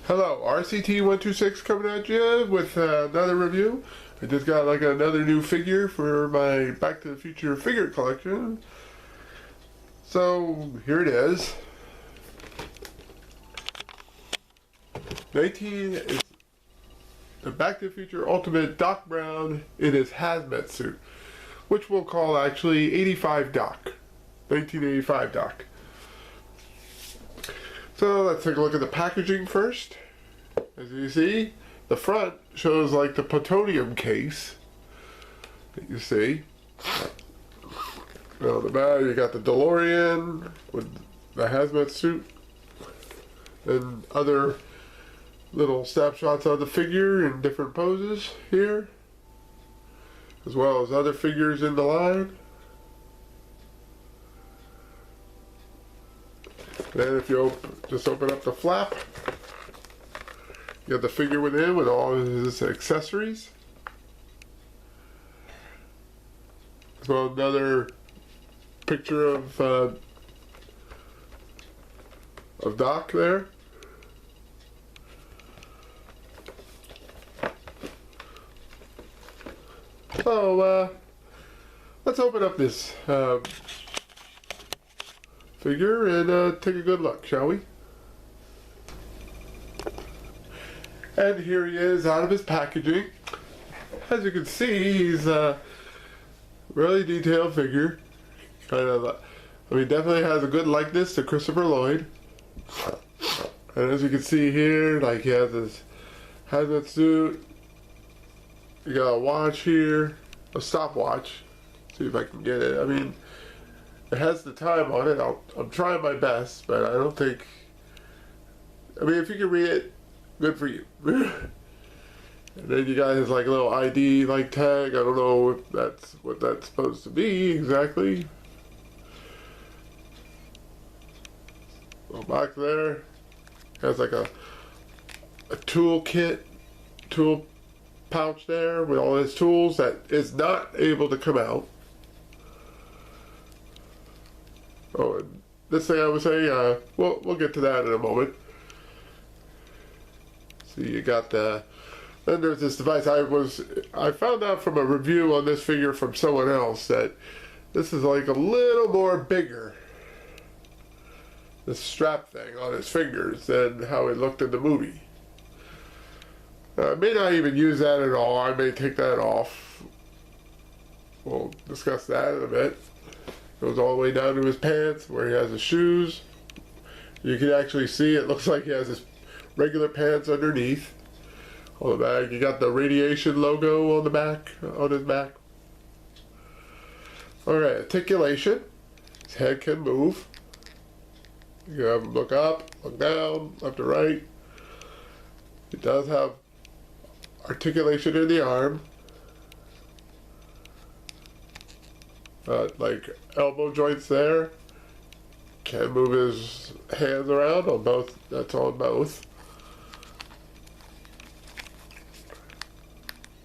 Hello, RCT126 coming at you with another review. I just got like another new figure for my Back to the Future figure collection. So here it is. 19 is the Back to the Future Ultimate Doc Brown in his hazmat suit, which we'll call actually 85 Doc. 1985 Doc. So let's take a look at the packaging first. As you see, the front shows like the plutonium case that you see. On the back you got the DeLorean with the hazmat suit and other little snapshots of the figure in different poses here, as well as other figures in the line. Then if you just open up the flap, you have the figure within with all his accessories. As well as another picture of Doc there. So let's open up this figure and take a good look, shall we? And here he is out of his packaging. As you can see, he's a really detailed figure. Definitely has a good likeness to Christopher Lloyd. And as you can see here, like he has his hazmat suit. You got a watch here, a stopwatch. See if I can get it. It has the time on it. I'm trying my best, but I don't think. If you can read it, good for you. And then you got his like little ID like tag. I don't know if that's what that's supposed to be exactly. So back there has like a tool pouch there with all his tools that is not able to come out. Oh, and this thing I would say, we'll get to that in a moment. So you got then there's this device. I found out from a review on this figure from someone else that this is like a little more bigger, this strap thing on his fingers, than how it looked in the movie. I may not even use that at all. I may take that off. We'll discuss that in a bit. Goes all the way down to his pants where he has his shoes. You can actually see it looks like he has his regular pants underneath. On the back, you got the radiation logo on the back, on his back. Alright, articulation. His head can move. You can have him look up, look down, left to right. He does have articulation in the arm. Like elbow joints there. Can move his hands around on both. That's on both.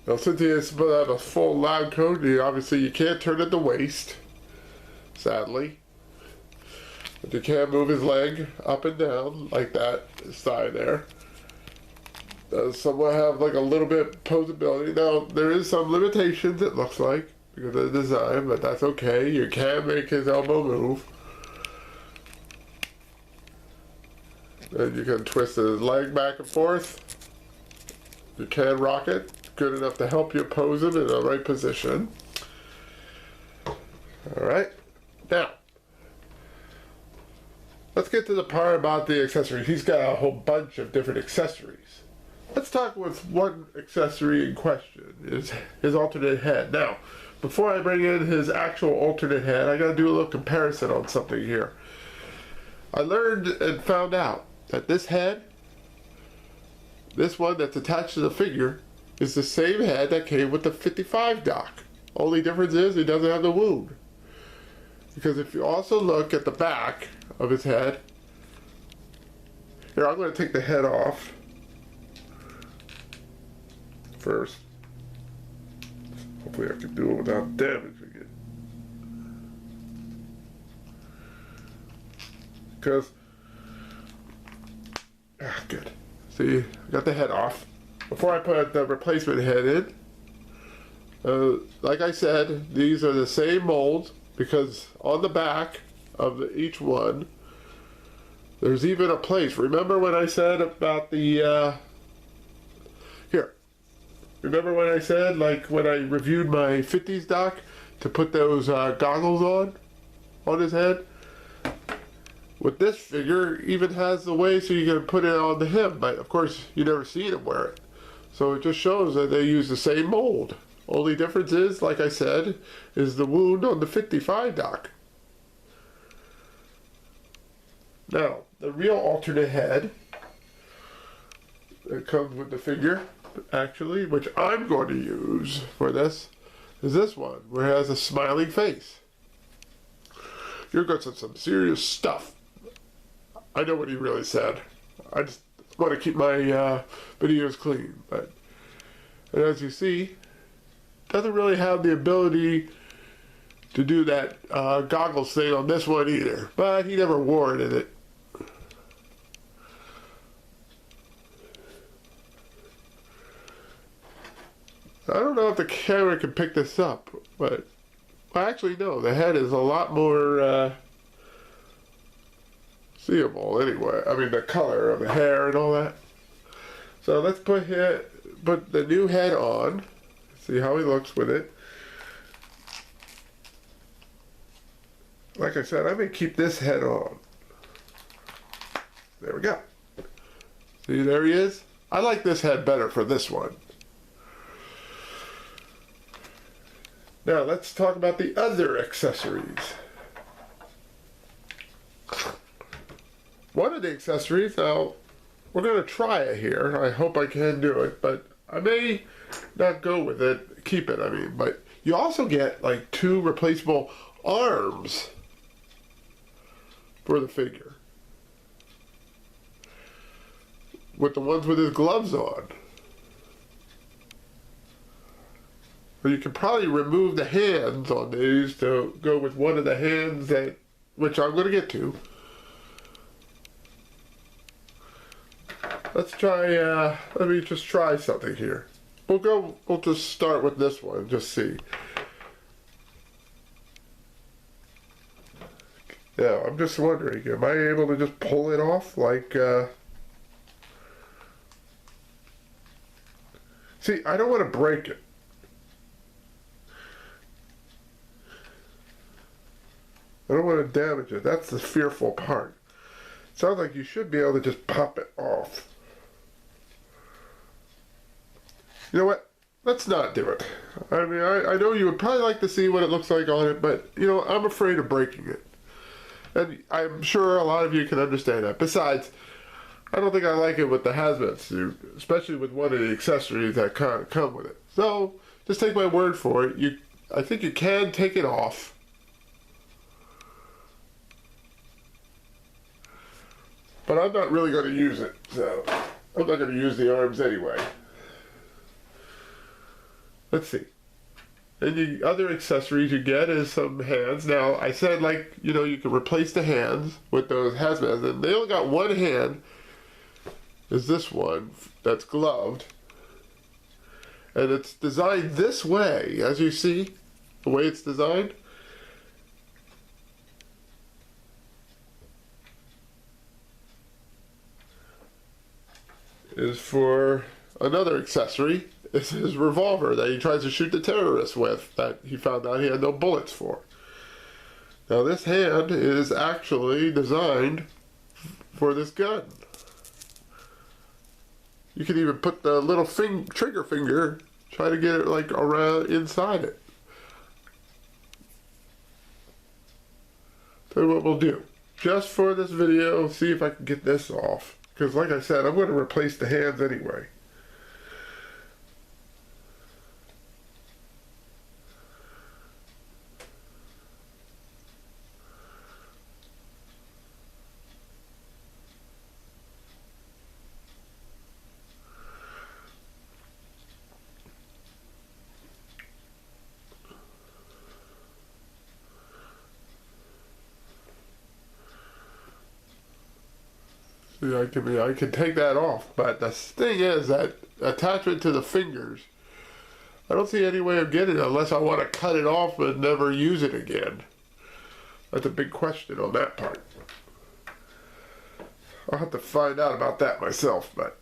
Now, since he is supposed to have a full lab coat, obviously you can't turn at the waist, sadly. But you can move his leg up and down like that, his thigh there. Does somewhat have like a little bit posability. Now, there is some limitations, it looks like, because of the design, but that's okay. You can make his elbow move. And you can twist his leg back and forth. You can rock it. Good enough to help you pose him in the right position. Alright. Now, let's get to the part about the accessories. He's got a whole bunch of different accessories. Let's talk with one accessory in question, is his alternate head. Now, before I bring in his actual alternate head, I gotta do a little comparison on something here. I learned and found out that this head, this one that's attached to the figure, is the same head that came with the 55 Doc. Only difference is he doesn't have the wound. Because if you also look at the back of his head, here I'm going to take the head off first. Hopefully I can do it without damaging it. Because, good. See, I got the head off. Before I put the replacement head in, like I said, these are the same molds because on the back of each one, there's even a place. Remember when I said about the, here, remember when I said, like when I reviewed my 50s doc, to put those goggles on his head? With this figure, even has the way so you can put it on him, but of course you never seen him wear it. So it just shows that they use the same mold. Only difference is, like I said, is the wound on the 55 doc. Now, the real alternate head that comes with the figure, actually, which I'm going to use for this, is this one, where it has a smiling face. You're going to some serious stuff. I know what he really said. I just want to keep my videos clean. But and as you see, doesn't really have the ability to do that goggles thing on this one either. But he never wore it in it. I don't know if the camera can pick this up, but actually no, the head is a lot more seeable anyway. I mean the color of the hair and all that. So let's put the new head on. See how he looks with it. Like I said, I may keep this head on. There we go. See, there he is. I like this head better for this one. Now let's talk about the other accessories. One of the accessories, now we're going to try it here. I hope I can do it, but I may not go with it, keep it, I mean. But you also get like 2 replaceable arms for the figure. With the ones with his gloves on. Or you can probably remove the hands on these to go with one of the hands that, which I'm going to get to. Let's try, let me just try something here. We'll just start with this one, just see. Now, I'm just wondering, am I able to just pull it off like, see, I don't want to break it. I don't want to damage it. That's the fearful part. Sounds like you should be able to just pop it off. You know what? Let's not do it. I mean, I know you would probably like to see what it looks like on it, but, you know, I'm afraid of breaking it. And I'm sure a lot of you can understand that. Besides, I don't think I like it with the hazmat suit, especially with one of the accessories that come with it. So, just take my word for it. I think you can take it off. But I'm not really going to use it, so I'm not going to use the arms anyway. Let's see. And the other accessories you get is some hands. Now, I said, like, you know, you can replace the hands with those hazmats. And they only got one hand, is this one, that's gloved. And it's designed this way, as you see, the way it's designed. Is for another accessory. It's his revolver that he tries to shoot the terrorists with, that he found out he had no bullets for. Now this hand is actually designed for this gun. You can even put the little trigger finger, try to get it like around inside it. So what we'll do, just for this video, see if I can get this off. Because like I said, I'm going to replace the hands anyway. See, I can take that off, but the thing is that attachment to the fingers, I don't see any way of getting it unless I want to cut it off and never use it again. That's a big question on that part. I'll have to find out about that myself, but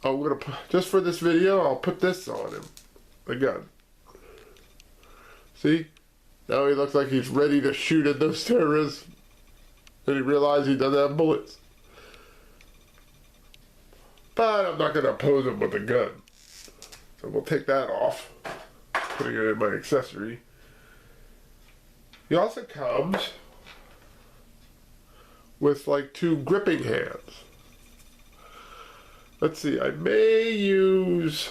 I'm gonna just for this video, I'll put this on him, the gun. See, now he looks like he's ready to shoot at those terrorists, and he realized he doesn't have bullets. But I'm not gonna oppose him with a gun, so we'll take that off, putting it in my accessory. He also comes with like 2 gripping hands. Let's see, I may use...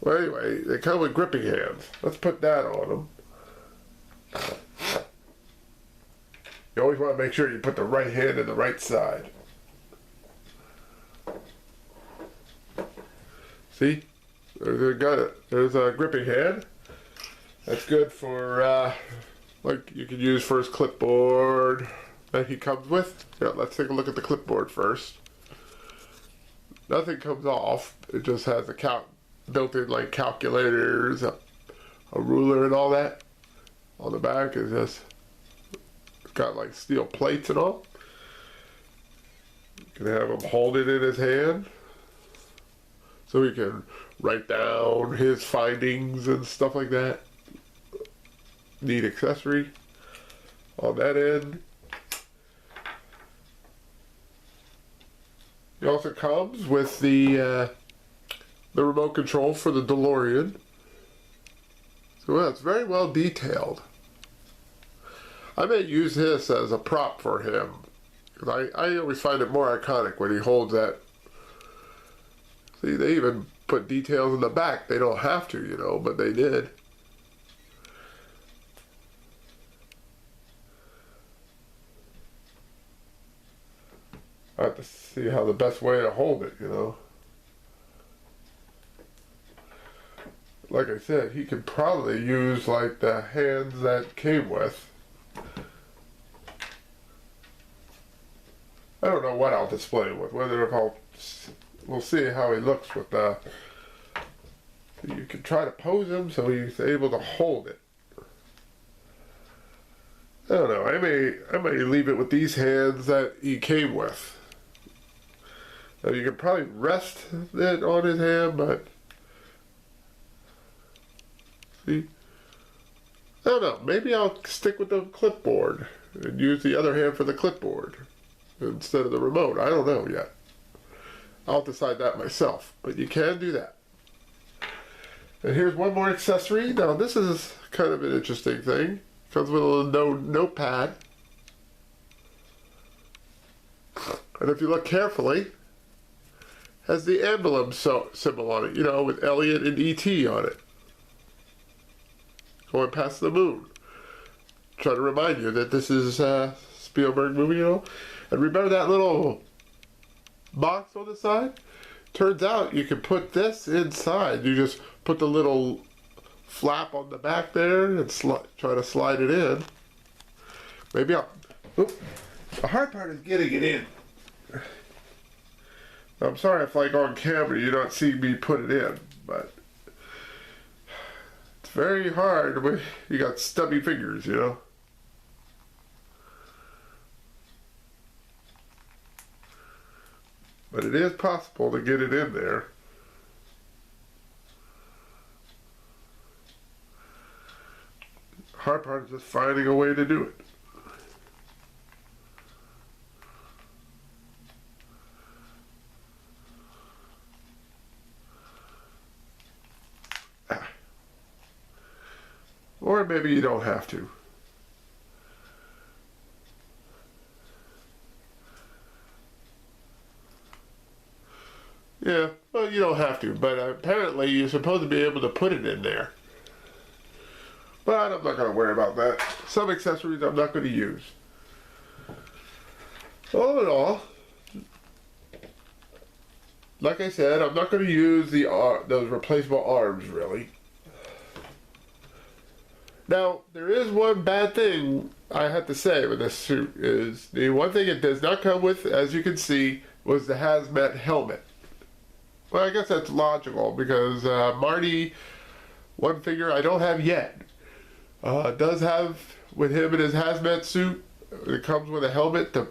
Well, anyway, they come with gripping hands. Let's put that on them. You always want to make sure you put the right hand in the right side. See? There's a gripping hand. That's good for, like you can use for his clipboard that he comes with. Yeah, let's take a look at the clipboard first. Nothing comes off. It just has a built-in like calculators, a ruler and all that. On the back is just got like steel plates and all. You can have him hold it in his hand so he can write down his findings and stuff like that. Neat accessory on that end. It also comes with the remote control for the DeLorean. So it's very well detailed. I may use this as a prop for him, because I always find it more iconic when he holds that. See, they even put details in the back. They don't have to, you know, but they did. I have to see how the best way to hold it, you know. Like I said, he could probably use like the hands that came with. I don't know what I'll display it with, whether if we'll see how he looks with the, you can try to pose him so he's able to hold it. I don't know, I may leave it with these hands that he came with. Now you can probably rest it on his hand, but see, I don't know, maybe I'll stick with the clipboard and use the other hand for the clipboard instead of the remote. I don't know yet. I'll decide that myself, but you can do that. And here's one more accessory. Now this is kind of an interesting thing. Comes with a little notepad. And if you look carefully, has the emblem symbol on it, you know, with Elliot and E.T. on it. Going past the moon. Try to remind you that this is a Spielberg movie, you know. And remember that little box on the side? Turns out you can put this inside. You just put the little flap on the back there and try to slide it in. Maybe I'll... Oops. The hard part is getting it in. I'm sorry if like on camera you don't see me put it in, but it's very hard when you got stubby fingers, you know. But it is possible to get it in there. Hard part is just finding a way to do it. Or maybe you don't have to. Yeah, well, you don't have to, but apparently you're supposed to be able to put it in there. But I'm not going to worry about that. Some accessories I'm not going to use. All in all, like I said, I'm not going to use those replaceable arms, really. Now, there is one bad thing I have to say with this suit is the one thing it does not come with, as you can see, was the hazmat helmet. Well, I guess that's logical because Marty, one figure I don't have yet, does have with him in his hazmat suit, it comes with a helmet to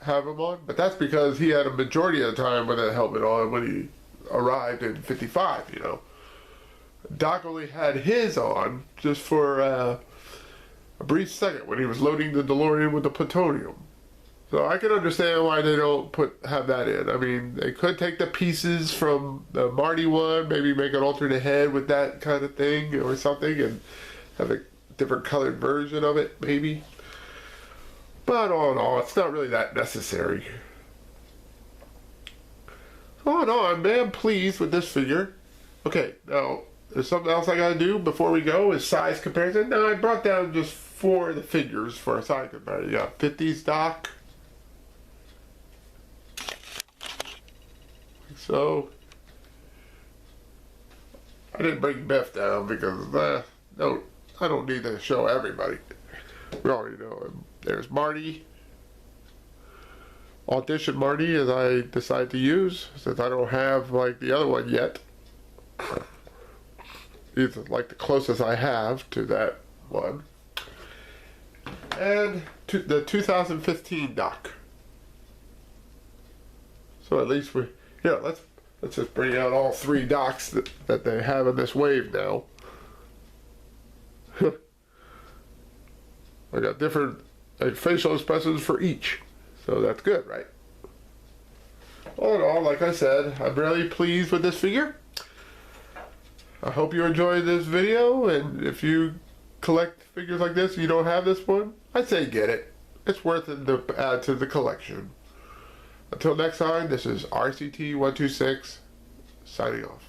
have him on, but that's because he had a majority of the time with a helmet on when he arrived in 55, you know. Doc only had his on just for a brief second when he was loading the DeLorean with the plutonium. So I can understand why they don't have that in. I mean, they could take the pieces from the Marty one, maybe make an alternate head with that kind of thing or something, and have a different colored version of it, maybe. But all in all, it's not really that necessary. All in all, I'm damn pleased with this figure. Okay, now there's something else I gotta do before we go is size comparison. Now I brought down just 4 of the figures for a size comparison. Yeah, 50s Doc. So I didn't bring Biff down because no, I don't need to show everybody. We already know him. There's Marty. Audition Marty, as I decide to use, since I don't have like the other one yet. It's like the closest I have to that one. And the 2015 Doc. So at least let's just bring out all 3 Docs that they have in this wave now. I got different facial expressions for each, so that's good, right? All in all, like I said, I'm really pleased with this figure. I hope you enjoyed this video, and if you collect figures like this and you don't have this one, I'd say get it. It's worth it to add to the collection. Until next time, this is RCT126 signing off.